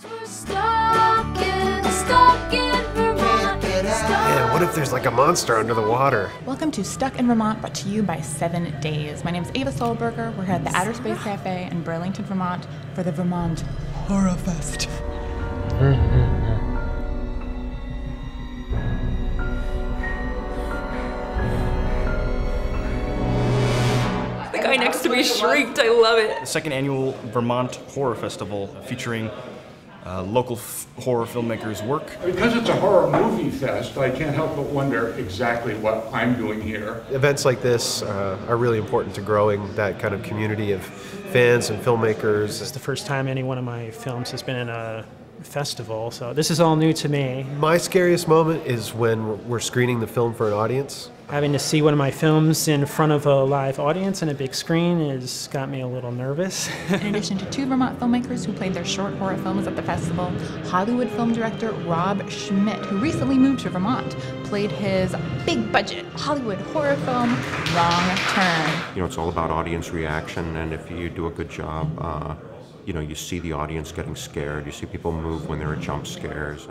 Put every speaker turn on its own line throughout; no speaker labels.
Yeah, what if there's like a monster under the water?
Welcome to Stuck in Vermont, brought to you by 7 Days. My name is Ava Solberger. We're here at the Outer Space Cafe in Burlington, Vermont for the Vermont Horror Fest.
The guy next to me shrieked. I love it.
The second annual Vermont Horror Festival featuring local horror filmmakers' work.
Because it's a horror movie fest, I can't help but wonder exactly what I'm doing here.
Events like this are really important to growing that kind of community of fans and filmmakers.
This is the first time any one of my films has been in a festival, so this is all new to me.
My scariest moment is when we're screening the film for an audience.
Having to see one of my films in front of a live audience and a big screen has got me a little nervous.
In addition to 2 Vermont filmmakers who played their short horror films at the festival, Hollywood film director Rob Schmidt, who recently moved to Vermont, played his big budget Hollywood horror film, Wrong Turn.
You know, it's all about audience reaction, and if you do a good job, you know, you see the audience getting scared, you see people move when there are jump scares.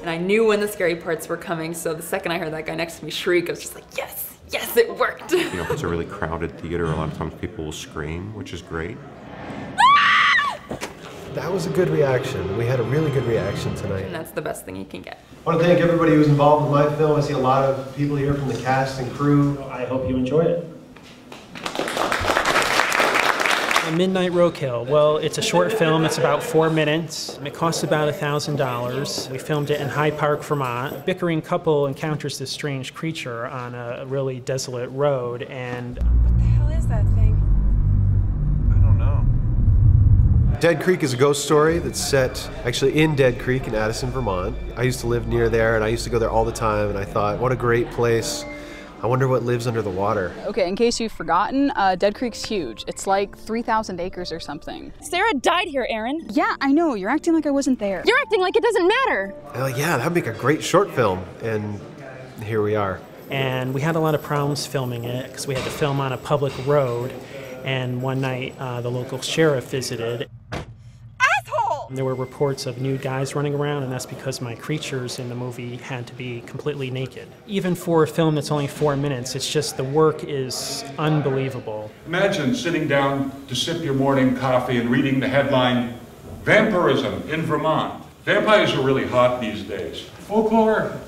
And I knew when the scary parts were coming, so the second I heard that guy next to me shriek, I was just like, yes, yes, it worked.
You know, if it's a really crowded theater, a lot of times people will scream, which is great.
That was a good reaction. We had a really good reaction tonight.
And that's the best thing you can get.
I want to thank everybody who was involved with my film. I see a lot of people here from the cast and crew.
I hope you enjoy it. Midnight Roadkill. Well, it's a short film. It's about 4 minutes. It costs about $1,000. We filmed it in Hyde Park, Vermont. A bickering couple encounters this strange creature on a really desolate road, and
what the hell is that thing?
I don't know. Dead Creek is a ghost story that's set actually in Dead Creek in Addison, Vermont. I used to live near there, and I used to go there all the time, and I thought, what a great place. I wonder what lives under the water.
Okay, in case you've forgotten, Dead Creek's huge. It's like 3,000 acres or something.
Sarah died here, Aaron.
Yeah, I know. You're acting like I wasn't there.
You're acting like it doesn't matter.
Yeah, that'd make a great short film, and here we are.
And we had a lot of problems filming it because we had to film on a public road, and one night the local sheriff visited. There were reports of nude guys running around, and that's because my creatures in the movie had to be completely naked. Even for a film that's only 4 minutes, it's just the work is unbelievable.
Imagine sitting down to sip your morning coffee and reading the headline, Vampirism in Vermont. Vampires are really hot these days. Folklore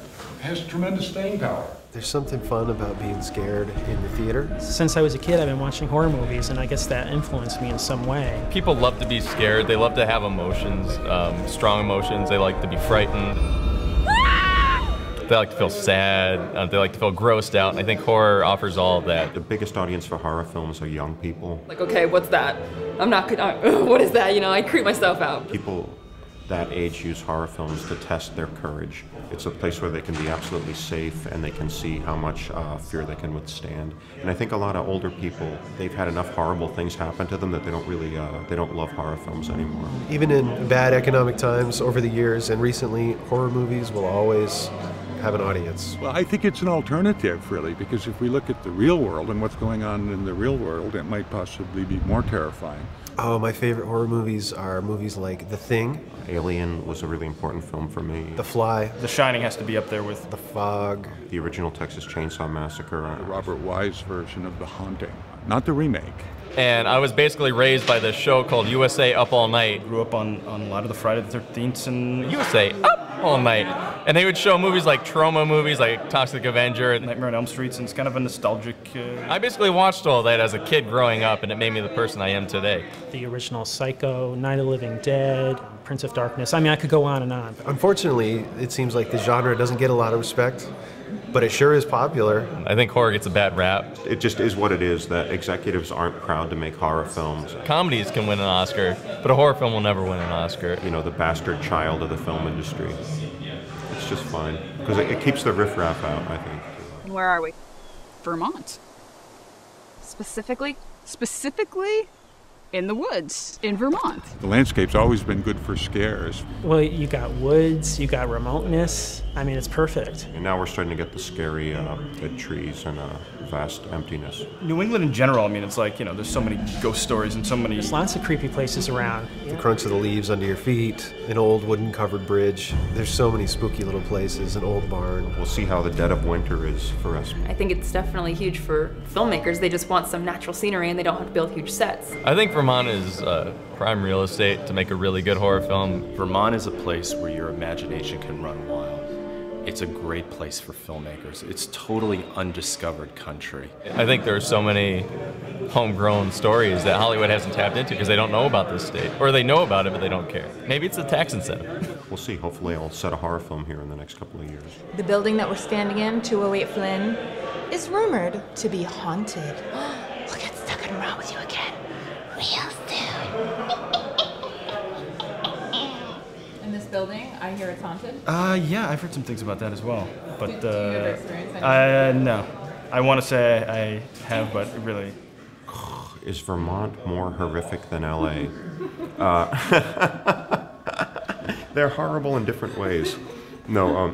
has tremendous staying power.
There's something fun about being scared in the theater.
Since I was a kid, I've been watching horror movies, and I guess that influenced me in some way.
People love to be scared. They love to have emotions, strong emotions. They like to be frightened. They like to feel sad. They like to feel grossed out. And I think horror offers all of that.
The biggest audience for horror films are young people.
Like, okay, what's that? I'm not good. What is that? You know, I creep myself out.
People that age use horror films to test their courage. It's a place where they can be absolutely safe and they can see how much fear they can withstand. And I think a lot of older people, they've had enough horrible things happen to them that they don't really, they don't love horror films anymore.
Even in bad economic times over the years and recently, horror movies will always have an audience.
Well, I think it's an alternative, really, because if we look at the real world and what's going on in the real world, it might possibly be more terrifying.
Oh, my favorite horror movies are movies like The Thing.
Alien was a really important film for me.
The Fly.
The Shining has to be up there with
The Fog.
The original Texas Chainsaw Massacre.
The Robert Wise version of The Haunting, not the remake.
And I was basically raised by this show called USA Up All Night.
Grew up on a lot of the Friday the 13th and
USA Up All Night. And they would show movies like trauma movies, like Toxic Avenger. And
Nightmare on Elm Street, and it's kind of a nostalgic...
I basically watched all that as a kid growing up, and it made me the person I am today.
The original Psycho, Night of the Living Dead, Prince of Darkness. I mean, I could go on and on.
Unfortunately, it seems like the genre doesn't get a lot of respect, but it sure is popular.
I think horror gets a bad rap.
It just is what it is, that executives aren't proud to make horror films.
Comedies can win an Oscar, but a horror film will never win an Oscar.
You know, the bastard child of the film industry. It's just fine, because it keeps the riffraff out, I think.
And where are we? Vermont. Specifically in the woods in Vermont.
The landscape's always been good for scares.
Well, you got woods, you got remoteness. I mean, it's perfect.
And now we're starting to get the scary dead trees and vast emptiness.
New England in general, I mean, it's like, there's so many ghost stories and so many...
There's lots of creepy places around.
The crunch of the leaves under your feet, an old wooden covered bridge. There's so many spooky little places, an old barn.
We'll see how the dead of winter is for us.
I think it's definitely huge for filmmakers. They just want some natural scenery and they don't have to build huge sets.
I think Vermont is prime real estate to make a really good horror film.
Vermont is a place where your imagination can run wild. It's a great place for filmmakers. It's totally undiscovered country.
I think there are so many homegrown stories that Hollywood hasn't tapped into because they don't know about this state. Or they know about it, but they don't care. Maybe it's a tax incentive.
We'll see. Hopefully I'll set a horror film here in the next couple of years.
The building that we're standing in, 208 Flynn, is rumored to be haunted. We'll get stuck in Vermont with you again real soon. In this building, I hear it's haunted?
Yeah, I've heard some things about that as well. But,
do you ever experience anything?
no. I want to say I have, but really...
Is Vermont more horrific than LA? They're horrible in different ways. No,